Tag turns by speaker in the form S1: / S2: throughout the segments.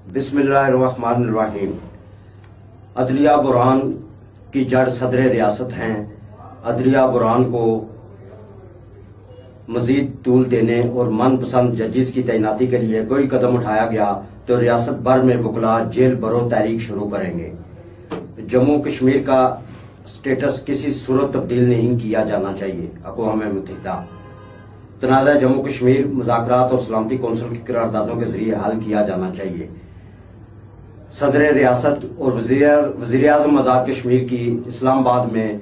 S1: बिस्मिल्लाहिर्रहमानिर्रहीम। अदलिया बुरहान की जड़ सदर रियासत हैं। अदलिया बुरहान को मजीद तूल देने और मनपसंद जजिस की तैनाती के लिए कोई कदम उठाया गया तो रियासत भर में वकला जेल बरो तहरीक शुरू करेंगे। जम्मू कश्मीर का स्टेटस किसी सूरत तब्दील नहीं किया जाना चाहिए। अक़वाम मुत्तहिदा तनाज़ा जम्मू कश्मीर मुज़ाकरात और सलामती कौंसिल की करारदादों के जरिए हल किया जाना चाहिए। सदर रियासत और वज़ीर आज़म आज़ाद कश्मीर की इस्लामाबाद में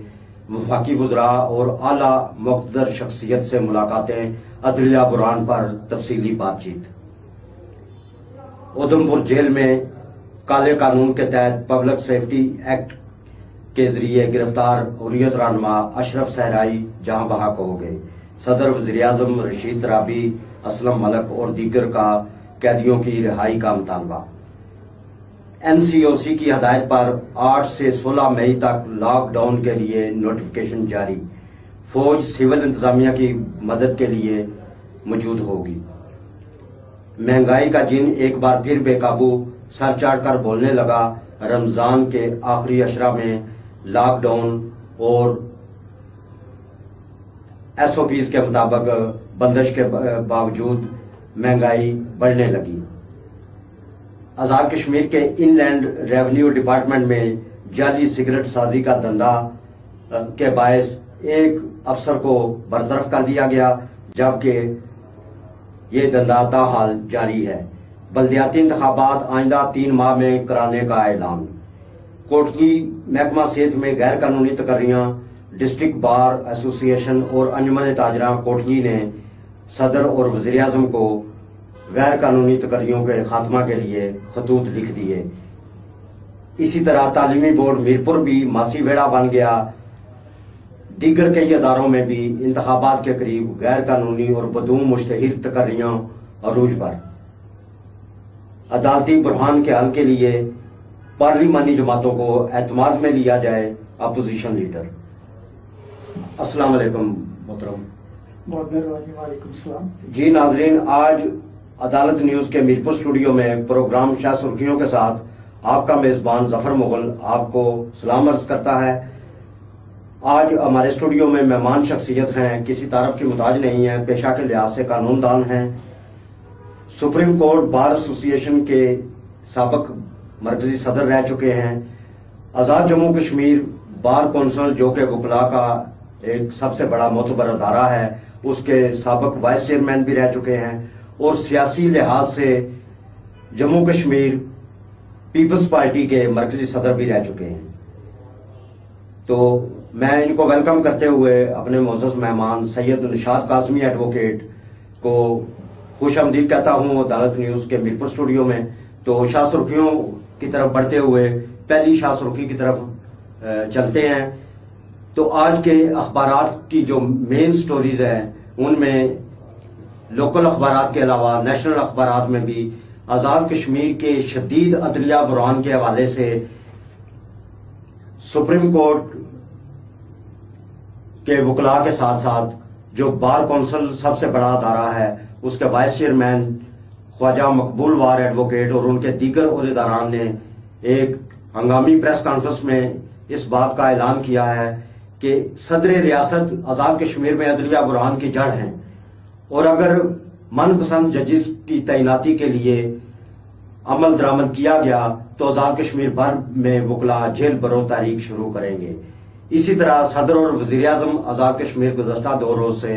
S1: वफाकी वज़रा और आला मुक़्तदर शख्सियत से मुलाकातें। अदलिया बुरहान पर तफसीली बातचीत। उधमपुर जेल में काले कानून के तहत पब्लिक सेफ्टी एक्ट के जरिए गिरफ्तार हुर्रियत रहनुमा अशरफ सहराई जहां बहक हो गए। सदर वज़ीर आज़म रशीद तराबी, असलम मलिक और दीगर का कैदियों की रिहाई का मुतालबा। NCOC की हदायत पर 8 से 16 मई तक लॉकडाउन के लिए नोटिफिकेशन जारी। फौज सिविल इंतजामिया की मदद के लिए मौजूद होगी। महंगाई का जिन एक बार फिर बेकाबू सर चढ़कर बोलने लगा। रमजान के आखिरी अशरा में लॉकडाउन और SOPs के मुताबिक बंदिश के बावजूद महंगाई बढ़ने लगी। आजाद कश्मीर के इनलैंड रेवेन्यू डिपार्टमेंट में जाली सिगरेट साजी का धंधा के बायस एक अफसर को बरतरफ कर दिया गया, जबकि ये धंधा ताहाल जारी है। बल्दियाती इंतखाबात आइंदा 3 माह में कराने का ऐलान। कोटली महकमा सेहत में गैर कानूनी तकर्रियां। डिस्ट्रिक्ट बार एसोसिएशन और अंजुमन ताजरा कोटली ने सदर और वज़ीर आज़म को गैर कानूनी तकर्रियों के खात्मा के लिए खतूत लिख दिए। इसी तरह तालीमी बोर्ड मीरपुर भी मासी वेड़ा बन गया। दीगर कई अदारों में भी इंतखाबात के करीब गैर कानूनी और बदूम मुश्तहिर तकर्रियां अरूज पर। अदालती बुरहान के हल के लिए पार्लिमानी जमातों को एतमाद में लिया जाए। Opposition leader. अस्सलाम वालेकुम मोहतरम।
S2: बहुत मेहरबानी। वालेकुम सलाम।
S1: जी नाजरीन, आज अदालत न्यूज के मीरपुर स्टूडियो में प्रोग्राम शाह सुर्खियों के साथ आपका मेजबान जफर मुगल आपको सलाम अर्ज करता है। आज हमारे स्टूडियो में मेहमान शख्सियत हैं, किसी तारफ की मुताज नहीं है, पेशा के लिहाज से कानूनदान हैं। सुप्रीम कोर्ट बार एसोसिएशन के साबिक मरकजी सदर रह चुके हैं। आजाद जम्मू कश्मीर बार कौंसिल जो कि वकला का एक सबसे बड़ा मोतबर अदारा है, उसके साबिक वाइस चेयरमैन भी रह चुके हैं और सियासी लिहाज से जम्मू कश्मीर पीपल्स पार्टी के मरकजी सदर भी रह चुके हैं। तो मैं इनको वेलकम करते हुए अपने मोअज़्ज़ज़ मेहमान सैयद निशात काज़मी एडवोकेट को खुश आमदीद कहता हूं अदालत न्यूज के मीरपुर स्टूडियो में। तो शाह सुर्खियों की तरफ बढ़ते हुए पहली शाह सुर्खी की तरफ चलते हैं। तो आज के अखबारात की जो मेन स्टोरीज हैं उनमें लोकल अखबारात के अलावा नेशनल अखबारात में भी आजाद कश्मीर के शदीद अदलिया बुरहान के हवाले से सुप्रीम कोर्ट के वकला के साथ साथ जो बार कौंसिल सबसे बड़ा अदारा है उसके वाइस चेयरमैन ख्वाजा मकबूल वार एडवोकेट और उनके दीगर ओहदेदारान ने एक हंगामी प्रेस कॉन्फ्रेंस में इस बात का ऐलान किया है कि सदर रियासत आजाद कश्मीर में अदलिया बुरहान की जड़ हैं और अगर मनपसंद जजिस की तैनाती के लिए अमल दरामद किया गया तो आजाद कश्मीर भर में वकला जेल बरो तारीख शुरू करेंगे। इसी तरह सदर और वजीर आजम आजाद कश्मीर गुज़श्ता 2 रोज से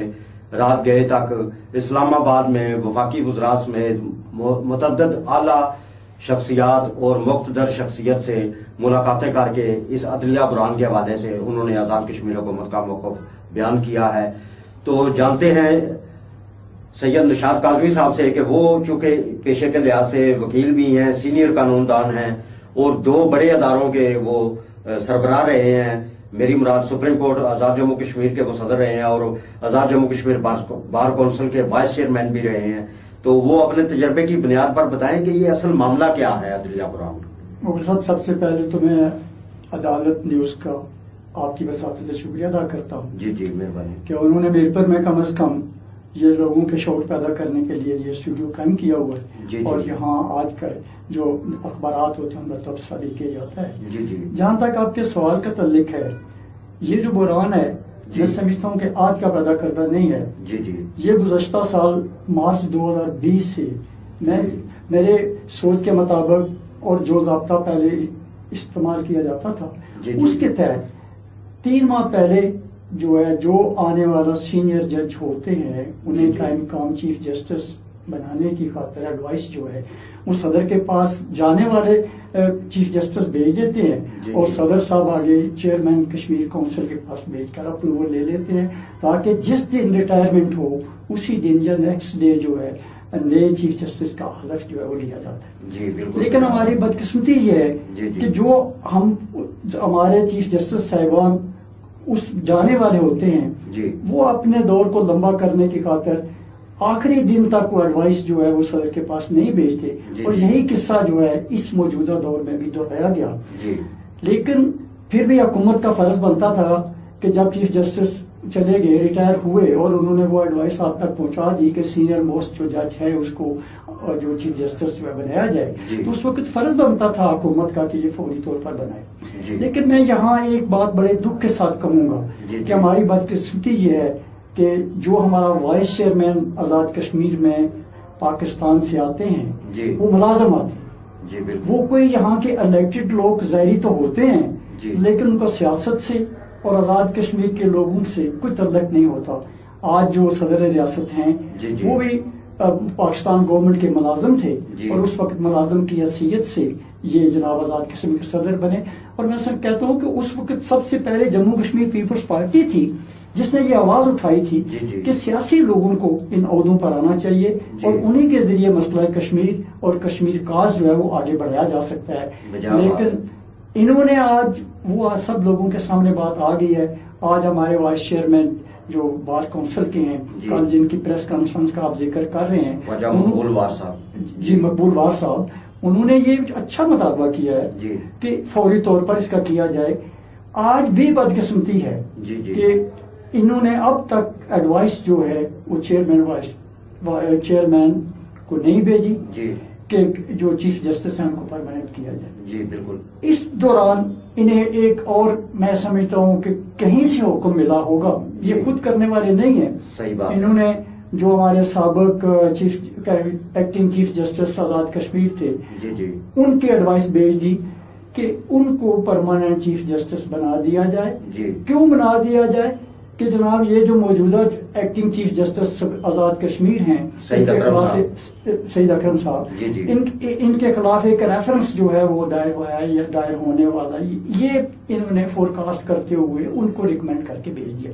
S1: रात गए तक इस्लामाबाद में वफाकी वज़रा समेत मुतअद्दिद आला शख्सियात और मुक़्तदर शख्सियत से मुलाकातें करके इस अदलिया बुरहान के हवाले से उन्होंने आजाद कश्मीर हुकूमत का मौक़िफ़ बयान किया है। तो जानते हैं सैयद निशात काज़मी साहब से कि वो चूंकि पेशे के लिहाज से वकील भी हैं, सीनियर कानूनदान हैं और 2 बड़े अदारों के वो सरबराह रहे हैं। मेरी मुराद सुप्रीम कोर्ट आजाद जम्मू कश्मीर के वो सदर रहे हैं और आजाद जम्मू कश्मीर बार कौंसिल के वाइस चेयरमैन भी रहे हैं। तो वो अपने तजर्बे की बुनियाद पर बताएं कि ये असल मामला क्या है अदलिया बुरहान।
S2: मुगल साहब, सबसे पहले तो मैं अदालत न्यूज का आपकी वसात से शुक्रिया अदा करता हूँ।
S1: जी जी मेहरबानी।
S2: कि उन्होंने मेरे पर मैं कम अज कम ये लोगों के शौक पैदा करने के लिए ये स्टूडियो कायम किया हुआ है और यहाँ आज का जो अखबारात होते हैं उन पर तबसरा भी किया जाता है। जहाँ तक आपके सवाल का तल्लिक है, ये जो बुरान है मैं समझता हूँ कि आज का पैदा करदा नहीं है। ये गुज़श्ता साल मार्च 2020 से मेरे सोच के मुताबिक और जो ज़ाब्ता पहले इस्तेमाल किया जाता था उसके तहत 3 माह पहले जो है जो आने वाला सीनियर जज होते हैं उन्हें कायम काम चीफ जस्टिस बनाने की खातिर एडवाइस जो है वो सदर के पास जाने वाले चीफ जस्टिस भेज देते हैं और सदर साहब आगे चेयरमैन कश्मीर काउंसिल के पास भेजकर अप्रूवल ले लेते हैं ताकि जिस दिन रिटायरमेंट हो उसी दिन या नेक्स्ट डे जो है नए चीफ जस्टिस का हलफ जो है वो लिया जाता है। लेकिन हमारी बदकिस्मती ये है कि जो हमारे चीफ जस्टिस साहिबान उस जाने वाले होते हैं वो अपने दौर को लंबा करने की खातिर आखिरी दिन तक वो एडवाइस जो है वो सदर के पास नहीं भेजते और यही किस्सा जो है इस मौजूदा दौर में भी दोहराया गया। लेकिन फिर भी हुकूमत का फर्ज बनता था कि जब चीफ जस्टिस चले गए, रिटायर हुए और उन्होंने वो एडवाइस आप तक पहुंचा दी कि सीनियर मोस्ट जो जज है उसको जो चीफ जस्टिस जो है बनाया जाए, तो उस वक्त फर्ज बनता था हुकूमत का कि ये फौरी तौर पर बनाए। लेकिन मैं यहाँ एक बात बड़े दुख के साथ कहूंगा कि हमारी बदकिस्मती ये है कि जो हमारा वाइस चेयरमैन आजाद कश्मीर में पाकिस्तान से आते हैं वो मुलाजम आते हैं। वो कोई यहाँ के इलेक्टेड लोग ज़ाहिरी तो होते हैं लेकिन उनका सियासत से और आजाद कश्मीर के लोगों से कोई तल्लुक नहीं होता। आज जो सदर रियासत हैं वो भी पाकिस्तान गवर्नमेंट के मुलाजिम थे और उस वक्त मुलाजिम की हैसियत से ये जनाब आजाद कश्मीर के सदर बने। और मैं सब कहता हूँ कि उस वक्त सबसे पहले जम्मू कश्मीर पीपल्स पार्टी थी जिसने ये आवाज उठाई थी कि सियासी लोगों को इन ओहदों पर आना चाहिए और उन्हीं के जरिए मसला कश्मीर और कश्मीर काज जो है वो आगे बढ़ाया जा सकता है। लेकिन इन्होंने आज वो सब लोगों के सामने बात आ गई है। आज हमारे वाइस चेयरमैन जो बार काउंसिल के हैं, कल जिनकी प्रेस कॉन्फ्रेंस का आप जिक्र कर रहे हैं, मकबूल वार साहब, उन्होंने ये अच्छा मुतालबा किया है कि फौरी तौर पर इसका किया जाए। आज भी बदकिस्मती है कि इन्होंने अब तक एडवाइस जो है वो चेयरमैन को नहीं भेजी कि जो चीफ जस्टिस है उनको परमानेंट किया जाए।
S1: बिल्कुल।
S2: इस दौरान इन्हें एक और मैं समझता हूँ कि कहीं से हुक्म मिला होगा, ये खुद करने वाले नहीं है।
S1: सही बात।
S2: इन्होंने जो हमारे साबिक एक्टिंग चीफ जस्टिस आजाद कश्मीर थे उनकी एडवाइस भेज दी कि उनको परमानेंट चीफ जस्टिस बना दिया जाए। क्यों बना दिया जाए कि जनाब ये जो मौजूदा एक्टिंग चीफ जस्टिस आजाद कश्मीर हैं शहीद अकरम साहब, इनके खिलाफ एक रेफरेंस जो है वो दायर हुआ है या दायर होने वाला, ये इन्होंने फोरकास्ट करते हुए उनको रिकमेंड करके भेज दिया।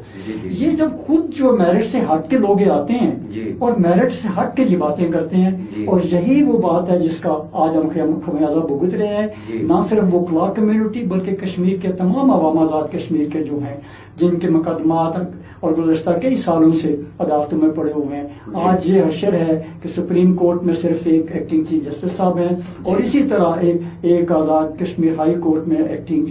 S2: ये जब खुद जो मेरिट से हट के लोग आते हैं और मेरिट से हट के ये बातें करते हैं और यही वो बात है जिसका आज हम खमियाजा भुगत रहे हैं। ना सिर्फ वो वकला कम्युनिटी बल्कि कश्मीर के तमाम अवाम आजाद कश्मीर के जो हैं जिनके मुकदमात और गुज़श्ता कई सालों से अदालतों में पड़े हुए हैं। आज ये हशर है कि सुप्रीम कोर्ट में सिर्फ एक एक्टिंग चीफ जस्टिस साहब हैं और इसी तरह एक आजाद कश्मीर हाई कोर्ट में एक्टिंग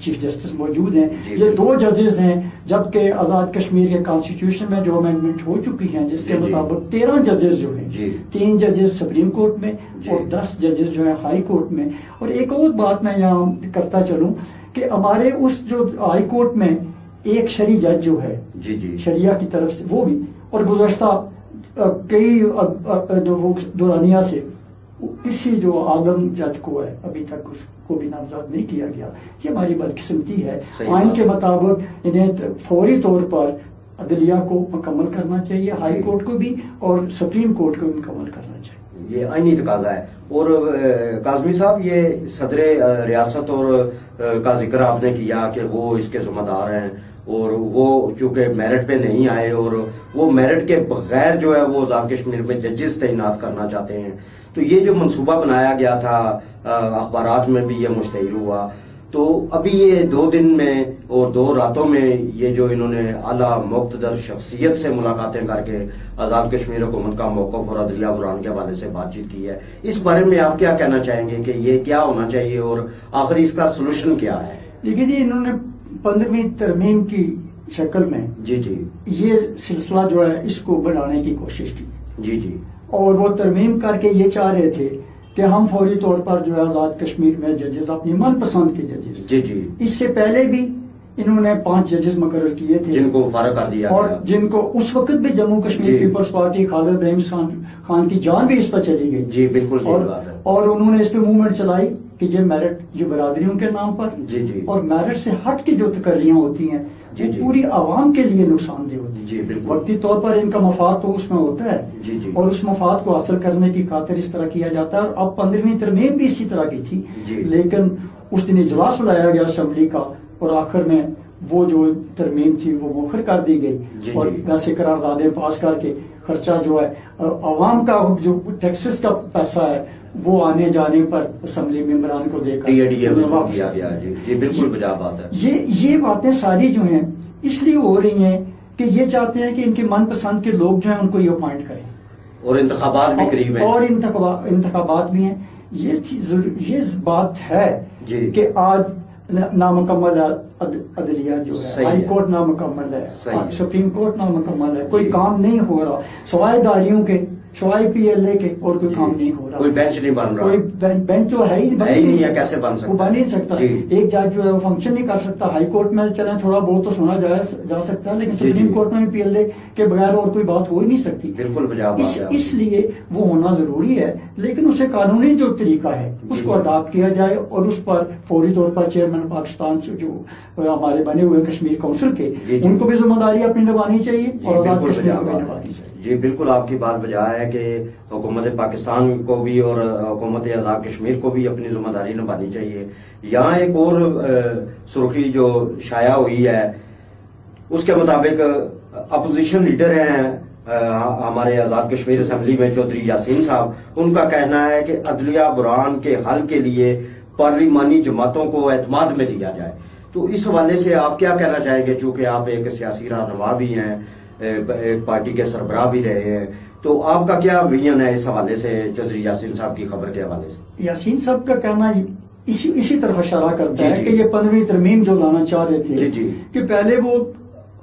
S2: चीफ जस्टिस मौजूद हैं। ये 2 जजेस हैं जबकि आजाद कश्मीर के कॉन्स्टिट्यूशन में जो अमेंडमेंट हो चुकी हैं जिसके मुताबिक 13 जजेस जो हैं, 3 जजेस सुप्रीम कोर्ट में और 10 जजेस जो है हाई कोर्ट में। और एक और बात मैं यहाँ करता चलूं कि हमारे उस जो हाई कोर्ट में एक शरी जज जो है शरिया की तरफ से वो भी और गुज़श्ता कई दौरानिया से किसी जो आलम जज को है अभी तक उसको भी नामजद नहीं किया गया। ये हमारी बदकिस्मती है। आइन के मुताबिक इन्हें फौरी तौर पर अदलिया को मुकम्मल करना चाहिए, हाई कोर्ट को भी और सुप्रीम कोर्ट को भी मुकम्मल करना चाहिए।
S1: ये आईनी तकाजा है। और काजमी साहब, ये सदर रियासत और का जिक्र आपने किया कि वो इसके जिम्मेदार हैं और वो चूंकि मेरिट पे नहीं आए और वो मेरिट के बगैर जो है वो आजाद कश्मीर में जजेस तैनात करना चाहते हैं, तो ये जो मंसूबा बनाया गया था अखबारात में भी ये मुश्तहिर हुआ, तो अभी ये 2 दिन में और 2 रातों में ये जो इन्होंने आला मुक़्तदर शख्सियत से मुलाकातें करके आजाद कश्मीर हुकूमत का मौक़िफ़ और अदलिया बुरान के हवाले से बातचीत की है, इस बारे में आप क्या कहना चाहेंगे कि ये क्या होना चाहिए और आखिर इसका सोल्यूशन क्या है?
S2: देखिए जी, इन्होंने 15वीं तरमीम की शक्ल में
S1: जी जी
S2: ये सिलसिला जो है इसको बढ़ाने की कोशिश की।
S1: जी जी।
S2: और वो तरमीम करके ये चाह रहे थे कि हम फौरी तौर पर जो है आजाद कश्मीर में जजेस अपनी मनपसंद के जजेस,
S1: जी जी,
S2: इससे पहले भी इन्होंने 5 जजेस मुकर्रर किए थे
S1: जिनको फारग कर दिया
S2: और जिनको उस वक्त भी जम्मू कश्मीर पीपल्स पार्टी खालिद इब्राहिम खान की जान भी इस पर चली गई।
S1: जी बिल्कुल।
S2: और उन्होंने इस पे मूवमेंट चलाई कि ये मेरिट ये बरादरियों के नाम पर,
S1: जी जी,
S2: और मेरिट से हट के जो तकर्रियां होती हैं
S1: जी जी,
S2: पूरी आवाम के लिए नुकसानदेह होती है।
S1: जी बिल्कुल।
S2: वक्ती तौर पर इनका मफाद तो उसमें होता है,
S1: जी जी,
S2: और उस मफाद को हासिल करने की खातिर इस तरह किया जाता है। और अब 15वीं तरमीम भी इसी तरह की थी, लेकिन उस दिन इजलास बुलाया गया असेंबली का और आखिर में वो जो तरमीम थी वो मुखर कर दी गई और वैसे करारदादें पास करके खर्चा जो है आवाम का जो टैक्सेस का पैसा है वो आने जाने पर असेंबली मेंबरान को देकर
S1: किया गया। जी बिल्कुल बजा बात है।
S2: ये बातें सारी जो हैं इसलिए हो रही हैं कि ये चाहते हैं कि इनके मनपसंद के लोग जो हैं उनको ये अपॉइंट करें,
S1: और इंतखाबात भी करीब हैं,
S2: और इंतखाबात भी हैं। ये बात है कि आज नामुकम्मल अदलिया जो है, हाई कोर्ट नामुकम्मल है, सुप्रीम कोर्ट नामुकम्मल है, कोई काम नहीं हो रहा सवाए दारियों के, सवाए PLA के, और कोई काम नहीं हो रहा,
S1: कोई बेंच नहीं बन रहा,
S2: कोई बेंच तो है ही
S1: नहीं है, कैसे बन सकता,
S2: वो बन ही सकता। एक जज जो है वो फंक्शन नहीं कर सकता। हाई कोर्ट में चले थोड़ा बहुत तो सुना जा सकता है, लेकिन सुप्रीम कोर्ट में PLA के बगैर और कोई बात हो ही नहीं सकती।
S1: बिल्कुल
S2: इसलिए वो होना जरूरी है, लेकिन उसे कानूनी जो तरीका है उसको अडॉप्ट किया जाए और उस पर फौरी तौर पर चेयरमैन पाकिस्तान जो हमारे बने हुए कश्मीर काउंसिल के, उनको भी जिम्मेदारी अपनी निभानी चाहिए और आजाद कश्मीर को भी निभानी चाहिए।
S1: जी बिल्कुल, आपकी बात बजा है कि हुकूमत पाकिस्तान को भी और हुकूमत आजाद कश्मीर को भी अपनी जिम्मेदारी निभानी चाहिए। यहाँ एक और सुर्खी जो शाया हुई है उसके मुताबिक अपोजिशन लीडर हैं हमारे आजाद कश्मीर असेंबली में चौधरी यासीन साहब, उनका कहना है कि अदलिया बुरहान के हल के लिए पार्लिमानी जमातों को एतमाद में लिया जाए। तो इस हवाले से आप क्या कहना चाहेंगे, चूंकि आप एक सियासी रहनुमा भी हैं, एक पार्टी के सरबराह भी रहे हैं, तो आपका क्या विजन है इस हवाले से चौधरी यासीन साहब की खबर के हवाले से?
S2: यासीन साहब का कहना इसी तरफ इशारा करता है कि ये 15वीं तरमीम जो लाना चाह रहे थे कि पहले वो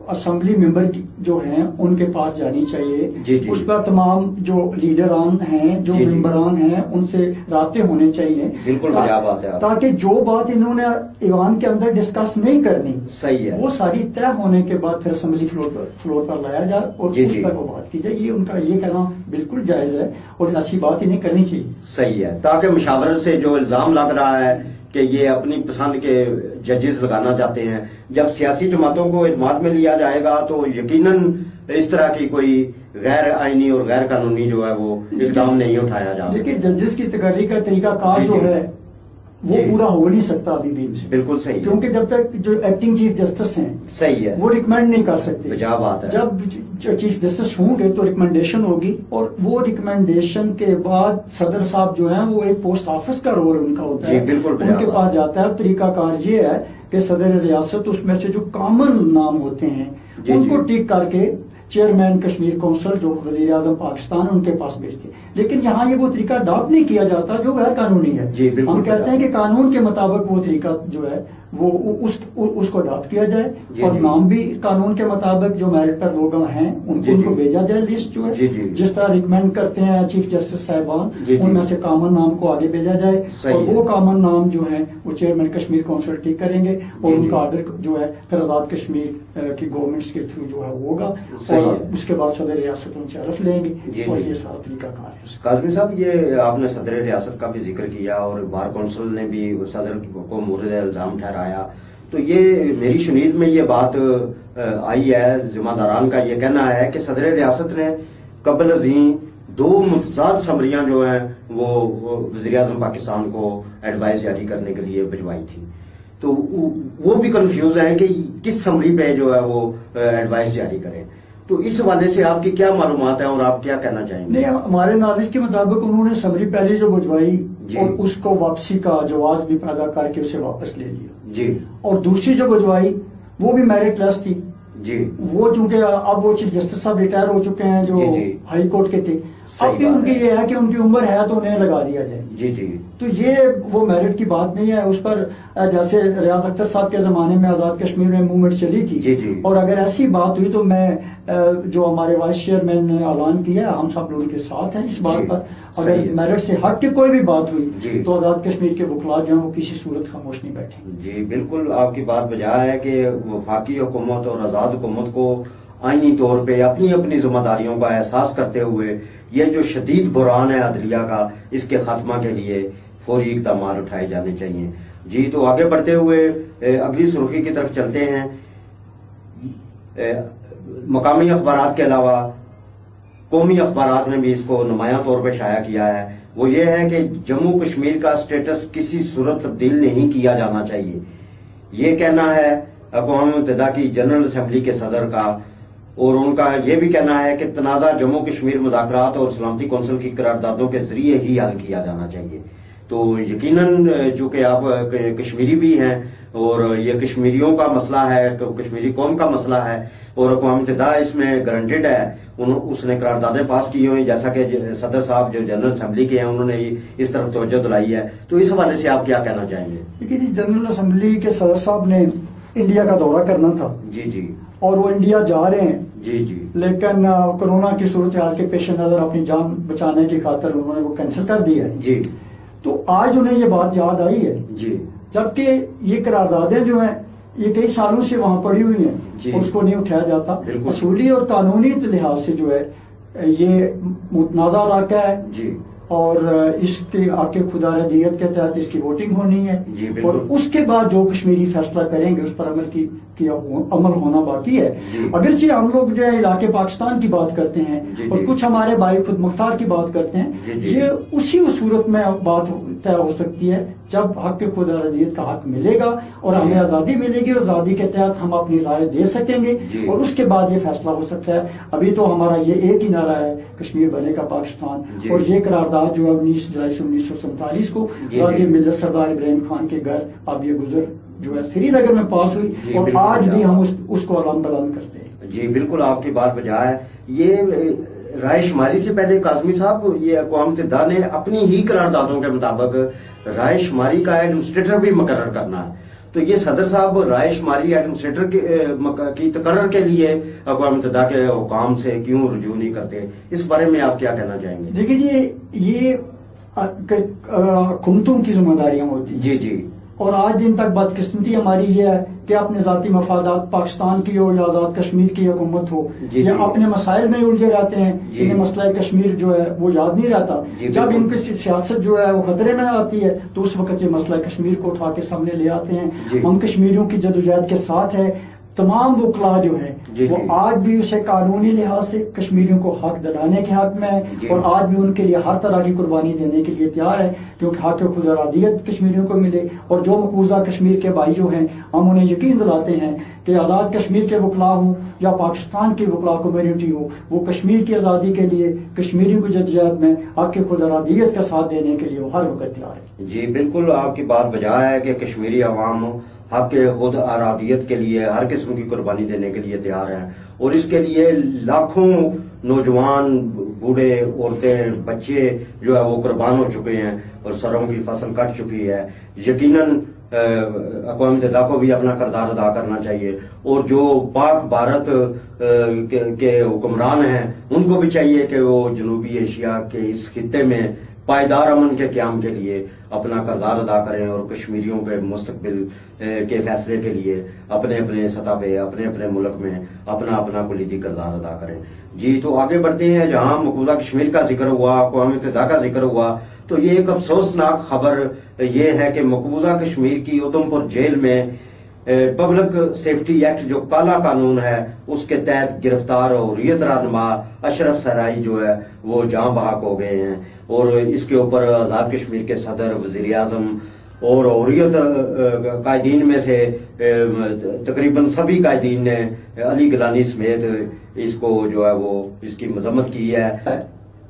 S2: असेंबली मेंबर जो हैं उनके पास जानी चाहिए, उस पर तमाम जो लीडरान हैं, जो मेंबरान हैं, उनसे राब्ते होने चाहिए।
S1: बिल्कुल बात है,
S2: ताकि जो बात इन्होंने ईवान के अंदर डिस्कस नहीं करनी,
S1: सही है,
S2: वो सारी तय होने के बाद फिर असेंबली फ्लोर पर लाया जाए और उस पर वो बात की जाए। ये उनका ये कहना बिल्कुल जायज है और ऐसी बात इन्हें करनी चाहिए।
S1: सही है, ताकि मुशावरत से जो इल्जाम लग रहा है कि ये अपनी पसंद के जजेस लगाना चाहते हैं, जब सियासी जमातों को इत्मीनान में लिया जाएगा तो यकीनन इस तरह की कोई गैर आईनी और गैर कानूनी जो है वो इल्जाम नहीं उठाया जा सकता।
S2: देखिए, जजेस की तकर्री का तरीका कार जो है वो पूरा हो नहीं सकता अभी भी इनसे।
S1: बिल्कुल सही,
S2: क्योंकि जब तक जो एक्टिंग चीफ जस्टिस हैं,
S1: सही है,
S2: वो रिकमेंड नहीं कर सकते।
S1: बात है,
S2: जब चीफ जस्टिस होंगे तो रिकमेंडेशन होगी और वो रिकमेंडेशन के बाद सदर साहब जो है वो एक पोस्ट ऑफिस का रोल उनका होता है,
S1: बिल्कुल
S2: उनके पास जाता है। तरीकाकार ये है कि सदर रियासत उसमें से जो कॉमन नाम होते हैं उनको टिक करके चेयरमैन कश्मीर काउंसिल जो वजीर आजम पाकिस्तान उनके पास भेजते। लेकिन यहाँ ये वो तरीका अडॉप्ट नहीं किया जाता जो गैर कानूनी है। हम कहते हैं कि कानून के मुताबिक वो तरीका जो है वो उसको अडॉप्ट किया जाए और नाम भी कानून के मुताबिक जो मेरिट पर लोग हैं उनको भेजा जाए। लिस्ट जो है जिस तरह रिकमेंड करते हैं चीफ जस्टिस साहिबान, उनमें से कॉमन नाम को आगे भेजा जाए और वो कॉमन नाम जो है वो चेयरमैन कश्मीर काउंसिल ठीक करेंगे और उनका ऑर्डर जो है फिर आजाद कश्मीर की गवर्नमेंट्स के थ्रू जो है वो होगा और उसके बाद सदर रियासत उनसे हलफ लेंगे और ये सारा तरीका कार है।
S1: काज़मी साहब, ये आपने सदर रियासत का भी जिक्र किया और बार कौंसिल ने भी सदर को मोरद इल्जाम ठहराया, तो ये मेरी शुनीद में ये बात आई है, जिम्मेदारान का ये कहना है कि सदर रियासत ने कबल अजीम 2 मुतजाद समरियां जो हैं वो वज़ीर आज़म पाकिस्तान को एडवाइस जारी करने के लिए भिजवाई थी। तो वो भी कंफ्यूज हैं कि किस समरी पे जो है वो एडवाइस जारी करें। तो इस हवाले से आपकी क्या मालूमात है और आप क्या कहना चाहेंगे?
S2: नहीं, हमारे नॉलेज के मुताबिक उन्होंने समरी पहले जो भिजवाई और उसको वापसी का जवाब भी पैदा करके उसे वापस ले लिया
S1: जी, और
S2: दूसरी जो भिजवाई वो भी मेरिट लेस थी
S1: जी।
S2: वो चूंकि अब वो चीफ जस्टिस साहब रिटायर हो चुके हैं जो हाई कोर्ट के थे, अब भी उनकी ये है कि उनकी उम्र है तो उन्हें लगा दिया जाए।
S1: जी जी।
S2: तो ये वो मेरिट की बात नहीं है। उस पर जैसे रियाज अख्तर साहब के जमाने में आजाद कश्मीर में मूवमेंट चली थी।
S1: जी जी।
S2: और अगर ऐसी बात हुई तो मैं जो हमारे वाइस चेयरमैन ने ऐलान किया, हम सब लोग के साथ हैं इस बात पर। अगर मेरिट से हट के कोई भी बात हुई तो आजाद कश्मीर के वकला जो है वो किसी सूरत खामोश नहीं बैठे।
S1: जी बिल्कुल, आपकी बात बजा है कि वफाकी हुकूमत और आजाद हुकूमत को आईनी तौर पे अपनी अपनी जिम्मेदारियों का एहसास करते हुए ये जो शदीद बुरान है अदलिया का, इसके खात्मा के लिए फौरी इक़दाम उठाए जाने चाहिए। जी, तो आगे बढ़ते हुए अगली सुर्खी की तरफ चलते हैं। मकामी अखबारात के अलावा कौमी अखबारात ने भी इसको नुमायां तौर पर शाया किया है। वो ये है कि जम्मू कश्मीर का स्टेटस किसी सूरत तब्दील नहीं किया जाना चाहिए। ये कहना है अक़वाम मुत्तहिदा की जनरल असम्बली के सदर का, और उनका यह भी कहना है कि तनाज़ा जम्मू कश्मीर मुज़ाकरात और सलामती कौंसिल की करारदादों के जरिए ही हल किया जाना चाहिए। तो यकीनन चूंकि आप कश्मीरी भी हैं और ये कश्मीरियों का मसला है, कश्मीरी कौम का मसला है और अक़वाम मुत्तहिदा इसमें गारंटेड है। उसने करारदादें पास की हुई, जैसा कि सदर साहब जो जनरल असम्बली के हैं उन्होंने इस तरफ तवज्जो दिलाई है। तो इस हवाले से आप क्या कहना चाहेंगे?
S2: देखिए, जनरल असम्बली के सदर साहब ने इंडिया का दौरा करना था।
S1: जी जी।
S2: और वो इंडिया जा रहे हैं।
S1: जी जी।
S2: लेकिन कोरोना की सूरत हाल के पेश नजर अपनी जान बचाने की खातिर उन्होंने वो कैंसिल कर दिया है।
S1: जी।
S2: तो आज उन्हें ये बात याद आई है।
S1: जी।
S2: जबकि ये करारदादें जो हैं ये कई सालों से वहां पड़ी हुई हैं, उसको नहीं उठाया जाता। असूली और कानूनी लिहाज से जो है ये मुतनाज़ा इलाका है। जी। और इसके आके खुदा रदियत के तहत इसकी वोटिंग होनी है और उसके बाद जो कश्मीरी फैसला करेंगे उस पर अमल होना बाकी है। अगरचे हम लोग जो है इलाके पाकिस्तान की बात करते हैं और कुछ हमारे भाई खुद मुख्तार की बात करते हैं, ये उसी सूरत में बात तय हो सकती है जब हक के खुदा रदियत का हक मिलेगा और हमें आजादी मिलेगी और आजादी के तहत हम अपनी राय दे सकेंगे और उसके बाद ये फैसला हो सकता है। अभी तो हमारा ये एक ही नारा है, कश्मीर बनेगा पाकिस्तान। और ये करारदाद जो है 19 जुलाई 1947 को गाजी मिल्लत सरदार इब्राहिम खान के घर अब ये गुजर जो है श्रीनगर में पास हुई और आज भी हम उसको अलाम बलाम करते हैं।
S1: जी बिल्कुल, आपकी बात बजा है। ये रायशुमारी से पहले काजमी साहब, ये अक़वाम मुत्तहिदा ने अपनी ही करारदादों के मुताबिक रायशुमारी का एडमिनिस्ट्रेटर भी मुकर्रर करना है। तो ये सदर साहब रायशुमारी एडमिनिस्ट्रेटर की तकर्रर के लिए अक़वाम मुत्तहिदा के हुकाम से क्यों रुजू नहीं करते, इस बारे में आप क्या कहना चाहेंगे?
S2: देखिए जी, ये हुकूमतों की जिम्मेदारियां होती हैं।
S1: जी जी।
S2: और आज दिन तक बदकिस्मती हमारी ये है कि अपने जाती मफादात पाकिस्तान की हो या आजाद कश्मीर की हुकूमत हो या अपने मसाइल में उलझे रहते हैं। इन्हें मसला कश्मीर जो है वो याद नहीं रहता। जब इनकी सियासत जो है वो खतरे में आती है तो उस वक्त ये मसला कश्मीर को उठा के सामने ले आते हैं। हम कश्मीरियों की जदोजहद के साथ है। तमाम वकला जो है वो आज भी उसे कानूनी लिहाज से कश्मीरियों को हक दिलाने के हक में है और आज भी उनके लिए हर तरह की कुर्बानी देने के लिए तैयार है, क्योंकि हक खुदा रादियत कश्मीरियों को मिले। और जो मकबूजा कश्मीर के भाई जो हैं, हम उन्हें यकीन दिलाते हैं कि आजाद कश्मीर के वकला हो या पाकिस्तान की वकला कम्युनिटी हो, वो कश्मीर की आजादी के लिए कश्मीरियों की जदोजहद में हक खुदा रादियत का साथ देने के लिए वो हर वक्त तैयार है।
S1: जी बिल्कुल, आपकी बात बजा है कि कश्मीरी अवाम हक खुद आरादियत के लिए हर किस्म की कुर्बानी देने के लिए तैयार हैं और इसके लिए लाखों नौजवान, बूढ़े, औरतें, बच्चे जो है वो कुर्बान हो चुके हैं और सरों की फसल कट चुकी है। यकीनन अक़वाम मुत्तहिदा को भी अपना किरदार अदा करना चाहिए और जो पाक भारत के हुक्मरान हैं उनको भी चाहिए कि वो जनूबी एशिया के इस खित्ते में पायदार अमन के क़याम के लिए अपना किरदार अदा करें और कश्मीरियों के मुस्तकबिल के फैसले के लिए अपने अपने सतह पे, अपने अपने मुल्क में अपना अपना कुलीदी किरदार अदा करें। जी, तो आगे बढ़ते हैं। जहां मकबूजा कश्मीर का जिक्र हुआ, अक़वाम मुत्तहिदा का जिक्र हुआ, तो ये एक अफसोसनाक खबर ये है कि मकबूजा कश्मीर की उधमपुर जेल में पब्लिक सेफ्टी एक्ट जो काला कानून है उसके तहत गिरफ्तार हुर्रियत रहनुमा अशरफ सराई जो है वो जाँ बहक हो गए हैं और इसके ऊपर आजाद कश्मीर के सदर, वजीर आजम और हुर्रियत कायदीन में से तकरीबन सभी कायदीन ने अली गिलानी समेत इसको जो है वो इसकी मजम्मत की है।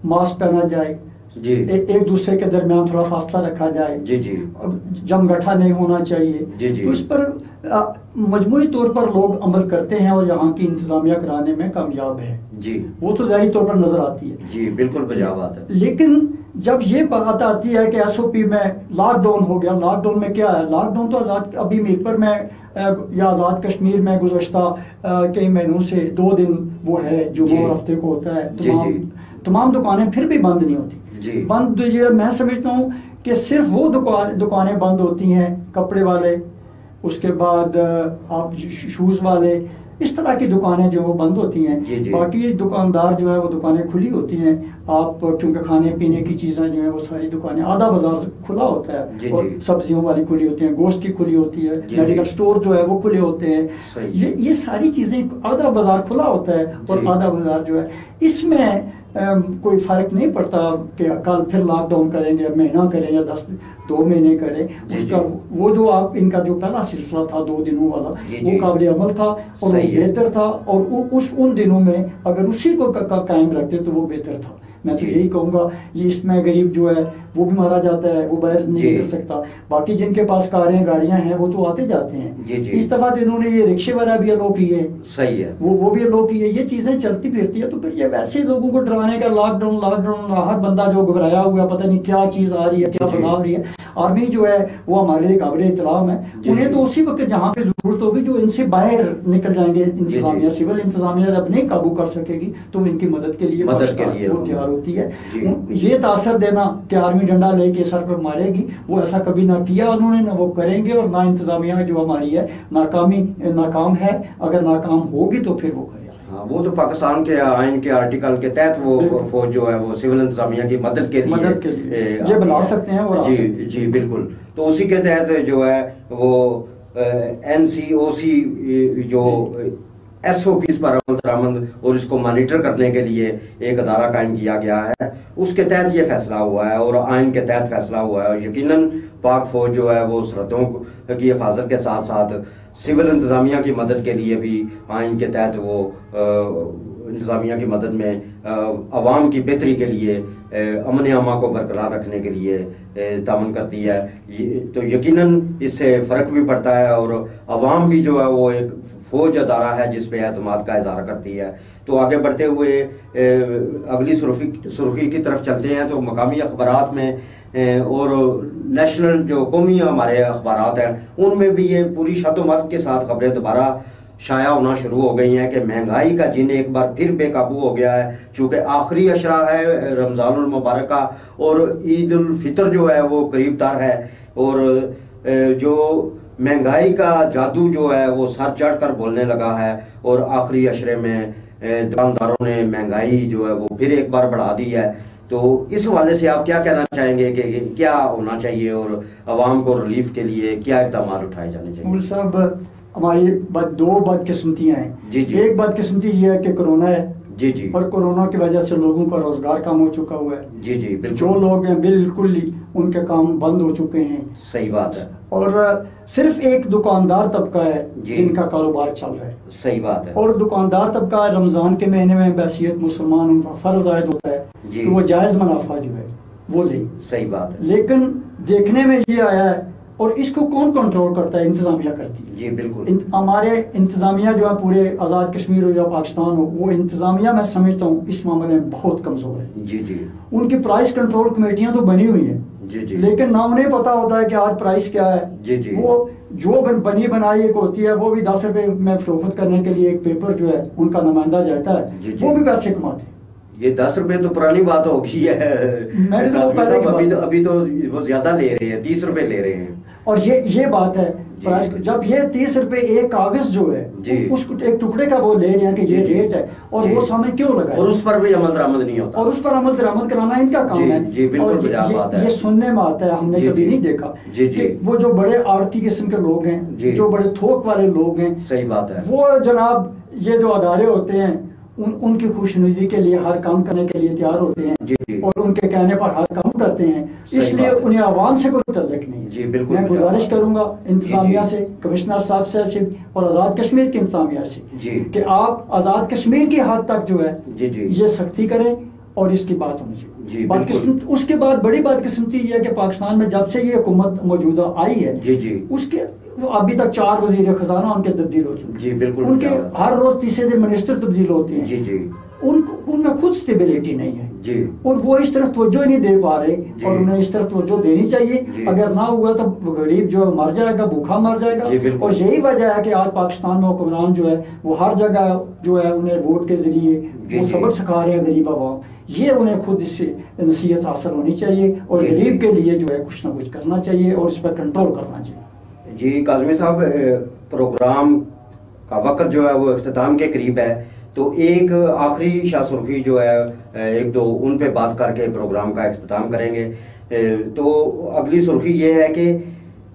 S2: मास्क पहना जाए,
S1: जी।
S2: एक दूसरे के दरमियान थोड़ा फासला रखा जाए
S1: जी जी,
S2: जमगठा नहीं होना चाहिए
S1: जी जी,
S2: तो इस पर मजमूई तौर पर लोग अमल करते हैं और यहाँ की इंतजामिया कराने में कामयाब है
S1: जी, वो
S2: तो जाहिर तौर पर नजर आती है।
S1: जी बिल्कुल बजा बात है।
S2: लेकिन जब ये बात आती है कि एसओपी में लॉकडाउन हो गया, लॉकडाउन में क्या है, लॉकडाउन तो आजाद अभी मीरपुर में या आज़ाद कश्मीर में गुज़श्ता कई महीनों से 2 दिन वो है जुम्मे हफ्ते को होता है, तमाम दुकानें फिर भी बंद नहीं होती। बंद ये मैं समझता हूँ कि सिर्फ वो दुकानें बंद होती हैं कपड़े वाले, उसके बाद आप शूज वाले, इस तरह की दुकानें जो वो बंद होती हैं। बाकी दुकानदार जो है वो दुकानें खुली होती हैं। आप क्योंकि खाने पीने की चीजें जो है वो सारी दुकानें, आधा बाजार खुला होता है और सब्जियों वाली खुली होती है, गोश्त की खुली होती है, मेडिकल स्टोर जो है वो खुले होते हैं। ये सारी चीजें, आधा बाजार खुला होता है और आधा बाजार जो है, इसमें कोई फर्क नहीं पड़ता कि कल फिर लॉकडाउन करेंगे, महीना करें या 2 महीने करें। उसका वो जो आप इनका जो पहला सिलसिला था 2 दिनों वाला, वो काबिल अमल था और वो बेहतर था और उन दिनों में अगर उसी को कायम रखते तो वो बेहतर था। मैं तो यही कहूँगा, ये इसमें गरीब जो है वो भी मारा जाता है, वो बाहर नहीं कर सकता। बाकी जिनके पास कारें गाड़ियां हैं वो तो आते जाते हैं। इस दफा इन्होंने ये रिक्शे वाला भी अलो किए, सही है, वो भी अलो किए। ये चीजें चलती फिरती है तो फिर ये वैसे लोगों को डराने का लॉकडाउन हर बंदा जो घबराया हुआ पता नहीं क्या चीज आ रही है, क्या बदलाव आ रही है। आर्मी जो है वो हमारे काबिल इत्तलाम है, उन्हें तो उसी वक्त जहाँ पे जरूरत होगी जो इनसे बाहर निकल जाएंगे इंतजामिया, सिविल इंतजामिया जब नहीं काबू कर सकेगी तो इनकी मदद के लिए वो तैयार होती है। ये तासर देना कि आर्मी डंडा लेके सर पर मारेगी, वो ऐसा कभी ना किया उन्होंने, ना वो करेंगे। और ना इंतजामिया जो हमारी है नाकाम है, अगर नाकाम होगी तो फिर वो करेगा।
S1: हाँ, वो तो पाकिस्तान के आइन के आर्टिकल के तहत वो फौज जो है वो सिविल इंतजामिया की मदद के लिए
S2: ये बना सकते हैं। और
S1: जी बिल्कुल, तो उसी के तहत जो है वो NCOC जो SOPs पर अमल दरामद और इसको मॉनिटर करने के लिए एक अदारा कायम किया गया है, उसके तहत ये फैसला हुआ है और आइन के तहत फैसला हुआ है। और यकीनन पाक फौज जो है वो सरहदों की हिफाजत के साथ साथ सिविल इंतजामिया की मदद के लिए भी आइन के तहत वो इंतजामिया की मदद में अवाम की बेहतरी के लिए, अमन अमा को बरकरार रखने के लिए तामन करती है। तो यकीनन इससे फ़र्क भी पड़ता है और अवाम भी जो है वो एक फौज अदारा है जिस पे एतमाद का इज़हार करती है। तो आगे बढ़ते हुए अगली सुर्खी की तरफ चलते हैं। तो मकामी अखबारात में और नेशनल जो कौमी हमारे अखबारात हैं उनमें भी ये पूरी शतोमत के साथ खबरें दोबारा शाया होना शुरू हो गई हैं कि महंगाई का जिन एक बार फिर बेकाबू हो गया है। चूँकि आखिरी अशरा है रमज़ानुल मुबारक का और ईद उल फितर जो है वो करीब तार है और जो महंगाई का जादू जो है वो सर चढ़ कर बोलने लगा है और आखिरी अशरे में दुकानदारों ने महंगाई जो है वो फिर एक बार बढ़ा दी है। तो इस हवाले से आप क्या कहना चाहेंगे कि क्या होना चाहिए और आवाम को रिलीफ के लिए क्या इक़दाम उठाए जाने चाहिए?
S2: मूल साहब, हमारी 2 बदकिस्मतियाँ हैं।
S1: जी।
S2: एक बदकिस्मती ये है कि कोरोना है।
S1: जी।
S2: और कोरोना की वजह से लोगों का रोजगार कम हो चुका हुआ है।
S1: जी बिल्कुल।
S2: जो लोग हैं बिल्कुल ही उनके काम बंद हो चुके हैं।
S1: सही बात है।
S2: और सिर्फ एक दुकानदार तबका है जिनका कारोबार चल रहा है।
S1: सही बात है।
S2: और दुकानदार तबका रमजान के महीने में बैसियत मुसलमान उनका फर्ज आयद होता है कि वो जायज मुनाफा जो है वो ले।
S1: सही बात है।
S2: लेकिन देखने में ये आया है और इसको कौन कंट्रोल करता है? इंतजामिया करती है।
S1: जी बिल्कुल।
S2: हमारे इंतजामिया जो है पूरे आज़ाद कश्मीर हो या पाकिस्तान हो, वो इंतजामिया मैं समझता हूँ इस मामले में बहुत कमजोर है।
S1: जी।
S2: उनकी प्राइस कंट्रोल कमेटियां तो बनी हुई हैं। जी। लेकिन ना उन्हें पता होता है कि आज प्राइस क्या है। जी। वो जो बनी बनाई एक होती है वो भी 10 रुपए में फरोख्त करने के लिए एक पेपर जो है उनका नुमाइंदा जाता है। वो भी पैसे कमाते हैं।
S1: ये 10 रुपए तो पुरानी बात हो गई है। अभी तो वो ज्यादा ले रहे हैं, 30 रुपए ले रहे हैं।
S2: और ये बात है जब ये 30 रुपए एक कागज जो है उसको एक टुकड़े का वो ले रहे हैं कि ये रेट है और वो सामने क्यों लगा है?
S1: और उस पर भी अमल दरामद नहीं होता।
S2: और उस पर अमल दरामद कराना इनका काम है।
S1: जी बिल्कुल बात है।
S2: ये सुनने में आता है, हमने कभी नहीं देखा कि वो जो बड़े आड़ती किस्म के लोग हैं, जो बड़े थोक वाले लोग हैं,
S1: सही बात है,
S2: वो जनाब ये जो अदारे होते हैं उनकी खुशनुदी के लिए हर काम करने के लिए तैयार होते हैं और उनके कहने पर हर काम करते हैं। इसलिए उन्हें आवाम से कोई तल्लुक नहीं है।
S1: जी बिल्कुल।
S2: मैं गुजारिश करूंगा इंतजामिया से, कमिश्नर साहब से और आज़ाद कश्मीर की इंतजामिया से कि आप आज़ाद कश्मीर की हद तक जो है ये सख्ती करें और इसकी बात होनी चाहिए। बदकिस्मत उसके बाद बड़ी बदकिस्मती ये है कि पाकिस्तान में जब से ये हुकूमत मौजूदा आई है उसके अभी तक 4 वजीर खजाना उनके तब्दील हो चुके हैं। उनके हर रोज तीसरे दिन मिनिस्टर तब्दील होते हैं। उनमें खुद स्टेबिलिटी नहीं है और वो इस तरफ तवज्जो नहीं दे पा रहे और उन्हें इस तरफ तवज्जो देनी चाहिए। अगर ना हुआ तो गरीब जो मर जाएगा, भूखा मर जाएगा। और यही वजह है कि आज पाकिस्तान में हुक्मरान जो है वो हर जगह जो है उन्हें वोट के जरिए वो सबक सिखा रहे हैं गरीब आवाम। ये उन्हें खुद इससे नसीहत हासिल होनी चाहिए और गरीब के लिए जो है कुछ ना कुछ करना चाहिए और इस पर कंट्रोल करना चाहिए।
S1: जी काज़मी साहब, प्रोग्राम का वक्त जो है वो इख्तिताम के करीब है, तो एक आखिरी शाह सुर्खी जो है एक दो उन पे बात करके प्रोग्राम का इख्तिताम करेंगे। तो अगली सुर्खी ये है कि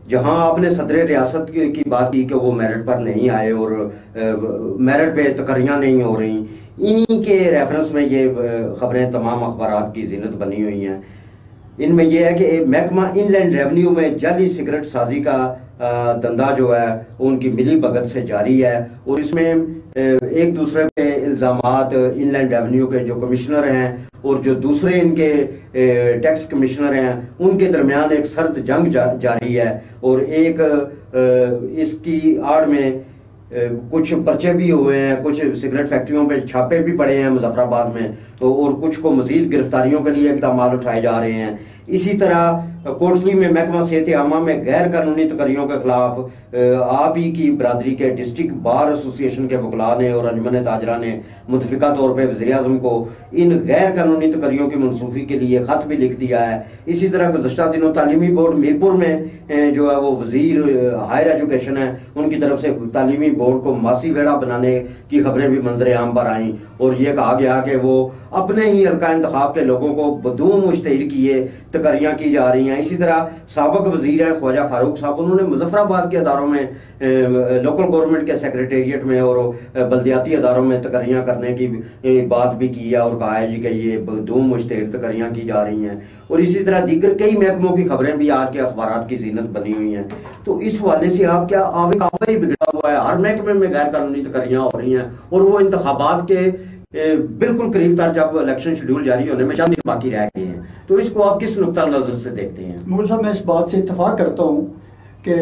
S1: जहां आपने सदर रियासत की बात की कि वो मेरिट पर नहीं आए और मेरिट पे तकरियां नहीं हो रही, इन्हीं के रेफरेंस में ये खबरें तमाम अखबारात की जीनत बनी हुई हैं। इनमें यह है कि महकमा इनलैंड रेवेन्यू में जाली सिगरेट साजी का धंधा जो है उनकी मिली भगत से जारी है और इसमें एक दूसरे पे इल्ज़ामात इनलैंड रेवेन्यू के जो कमिश्नर हैं और जो दूसरे इनके टैक्स कमिश्नर हैं उनके दरमियान एक सर्द जंग जारी है और एक इसकी आड़ में कुछ पर्चे भी हुए हैं, कुछ सिगरेट फैक्ट्रियों पे छापे भी पड़े हैं मुजफ्फराबाद में, तो और कुछ को मजीद गिरफ्तारियों के लिए इकदाम उठाए जा रहे हैं। इसी तरह कोटली में महकमा सेहत आमा में गैर कानूनी तकरियों के खिलाफ आप ही की बरादरी के डिस्ट्रिक्ट बार एसोसिएशन के वकला ने और अंजुमन ताजरा ने मुतफिका तौर पर वज़ीर आज़म को इन गैर कानूनी तकरियों की मनसूखी के लिए खत भी लिख दिया है। इसी तरह गुज़श्ता दिनों तालीमी बोर्ड मीरपुर में जो है वो वजीर हायर एजुकेशन है उनकी तरफ से तालीमी बोर्ड को मासी वेड़ा बनाने की खबरें भी मंजर आम पर आई और ये कहा गया कि वो अपने ही हल्का इंतखाब के लोगों को बदूम मुश्तहिर किए तकरियां की जा रही हैं। इसी तरह साबिक वजीर हैं ख्वाजा फारूक साहब, उन्होंने मुजफ्फराबाद के अदारों में लोकल गवर्नमेंट के सेक्रेटेरिएट में और बल्दियाती अदारों में तकरियां करने की बात भी की है और कहा है जी कि ये बदूम मुश्तहिर तकरियां की जा रही हैं। और इसी तरह दीगर कई महकमों की खबरें भी आज के अखबारात की जीनत बनी हुई हैं। तो इस हवाले से आप क्या काफी ही बिगड़ा हुआ है, हर महकमे में गैर कानूनी तकरियां हो रही हैं और वो इंतखाबात के बिल्कुल करीब तर जब इलेक्शन शेड्यूल जारी होने में चंद दिन बाकी रह गए हैं, तो इसको आप किस नुक्ता नजर से देखते हैं?
S2: मूल साहब, मैं इस बात से इत्तफाक करता हूँ कि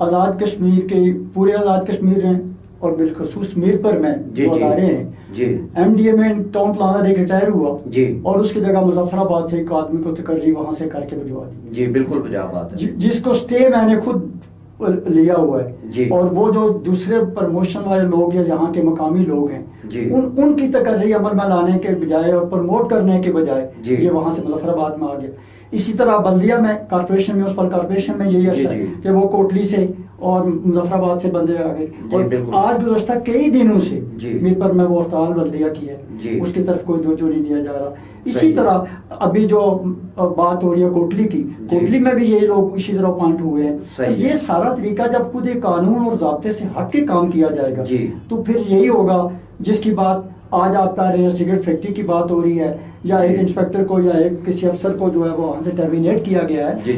S2: आज़ाद कश्मीर के पूरे आज़ाद कश्मीर हैं और बिलखसूस मीरपुर में जो अदारे हैं, MDA में टाउन प्लानर एक रिटायर हुआ और उसकी जगह मुजफ्फराबाद से एक आदमी को तकर्री वहां से करके भिजवा दी।
S1: जी बिल्कुल बजा बात है,
S2: जिसको स्टे मैंने खुद लिया हुआ है और वो जो दूसरे प्रमोशन वाले लोग या यहाँ के मकामी लोग हैं उनकी तकर्री अमल में लाने के बजाय और प्रमोट करने के बजाय ये वहां से मुजफ्फराबाद में आ गया। इसी तरह बल्दिया में कारपोरेशन में कॉर्पोरेशन में यही असर है कि वो कोटली से और मुजफ्फराबाद से बंदे आ गए और आज गुज़श्ता कई दिनों से मीरपुर में वो हड़ताल बल्दिया की है, उसकी तरफ कोई तवज्जो नहीं दिया जा रहा। इसी तरह अभी जो बात हो रही है कोटली की, कोटली में भी यही लोग इसी तरह पॉइंट हुए हैं। ये सारा तरीका जब खुद एक कानून और ज़ाब्ते से हट के काम किया जाएगा तो फिर यही होगा जिसकी बात आज आप कह रहे हैं। सिगरेट फैक्ट्री की बात हो रही है या एक इंस्पेक्टर को या एक किसी अफसर को जो है वो वहां से टर्मिनेट किया गया है,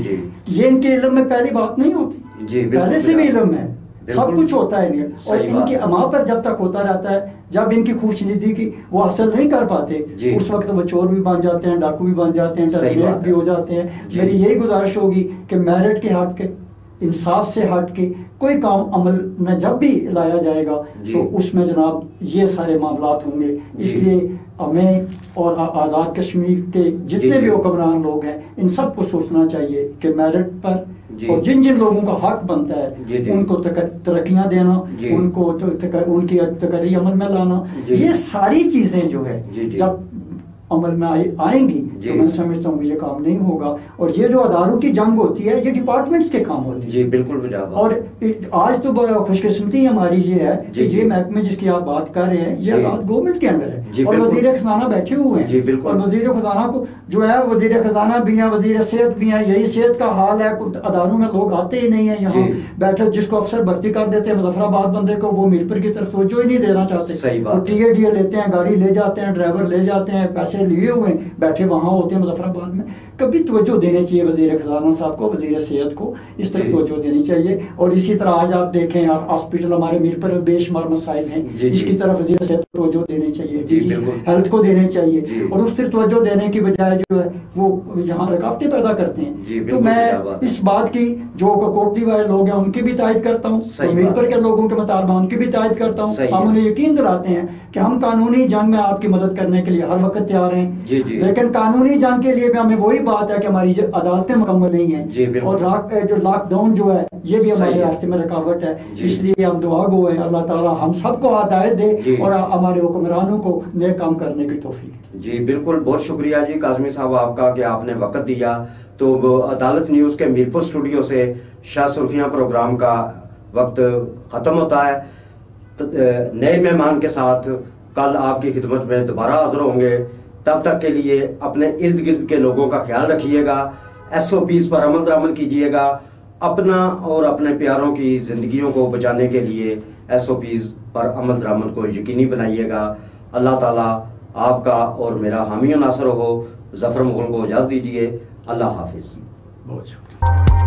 S2: ये इनके इल्म में पहली बात नहीं होती, पहले से भी इल्म है, सब कुछ होता है इन्हें और इनकी अमा पर जब तक होता रहता है, जब इनकी खुशनीदी की वो हासिल नहीं कर पाते उस वक्त वो चोर भी बन जाते हैं, डाकू भी बन जाते हैं, टर्मिनेट भी हो जाते हैं। मेरी यही गुजारिश होगी कि मेरिट के हट के, इंसाफ से हट के कोई काम अमल में जब भी लाया जाएगा तो उसमें जनाब ये सारे मामलात होंगे। इसलिए हमें और आज़ाद कश्मीर के जितने भी हुक्मरान लोग हैं इन सबको सोचना चाहिए कि मेरिट पर और जिन जिन लोगों का हक बनता है उनको तरक्कियां देना, उनको उनकी तकर्री अमल में लाना, ये सारी चीजें जो है जब अमल में आएंगी तो मैं समझता हूँ ये काम नहीं होगा। और ये जो अदारों की जंग होती है ये डिपार्टमेंट्स के काम होती है।
S1: जी बिल्कुल बराबर। और
S2: आज तो खुशकिस्मती हमारी ये है कि ये महकमे जिसकी आप बात कर रहे हैं ये आज़ाद गवर्नमेंट के अंदर है और वजीर खजाना बैठे हुए हैं और वजीर खजाना को जो है वजीर खजाना भी है, वजीर सेहत भी है। यही सेहत का हाल है, अदारों में लोग आते ही नहीं है यहाँ बैठे, जिसको अफसर भर्ती कर देते हैं मुजफ्फराबाद बंदे को वो मीरपुर की तरफ तवज्जो ही नहीं देना चाहते। वो TADA लेते हैं, गाड़ी ले जाते हैं, ड्राइवर ले जाते हैं, पैसे पैसे लिए हुए बैठे वहाँ होते हैं मुजफ्फराबाद में। कभी तवज्जो देनी चाहिए वज़ीर खजाना साहब को, वज़ीर सेहत को, इस तरफ तवज्जो देनी चाहिए। और इसी तरह आज आप देखें हॉस्पिटल हमारे मीरपुर में बेशुमार मसाइल हैं, इसकी तरफ वज़ीर सेहत को तवज्जो देनी चाहिए, हेल्थ को देनी चाहिए। और उस तरफ तवज्जो देने की बजाय जो है वो यहाँ रुकावटें पैदा करते हैं। तो मैं इस बात की जो कोटली वाले लोग हैं उनकी भी तायद करता हूँ, मीरपुर के लोगों के मुताबिक उनकी भी तायद करता हूँ। हम उन्हें यकीन दिलाते हैं कि हम कानूनी जंग में आपकी मदद करने के लिए हर वक्त तैयार हैं। लेकिन कानूनी जंग के लिए भी हमें वही बात है कि हमारी अदालतें मुकम्मल नहीं है और जो लॉकडाउन जो है ये भी हमारे रास्ते में रुकावट है। इसलिए हम दुआ गो हैं अल्लाह ताला हम सबको हिदायत दे और हमारे हुक्मरानों को नेक काम करने की तौफीक।
S1: जी बिल्कुल, बहुत शुक्रिया जी काज़मी साहब आपका कि आपने वक्त दिया। तो अदालत न्यूज़ के मीरपुर स्टूडियो से शाह सुर्खियां प्रोग्राम का वक्त ख़त्म होता है। नए मेहमान के साथ कल आपकी खिदमत में दोबारा हाजिर होंगे। तब तक के लिए अपने इर्द गिर्द के लोगों का ख्याल रखिएगा, SOPs पर अमल दरामद कीजिएगा, अपना और अपने प्यारों की ज़िंदगियों को बचाने के लिए SOPs पर अमल दरामद को यकीनी बनाइएगा। अल्लाह ताला आपका और मेरा हामी नासर हो। ज़फ़र मुग़ल को इजाज़त दीजिए। अल्लाह हाफिज़।
S2: बहुत शुक्रिया।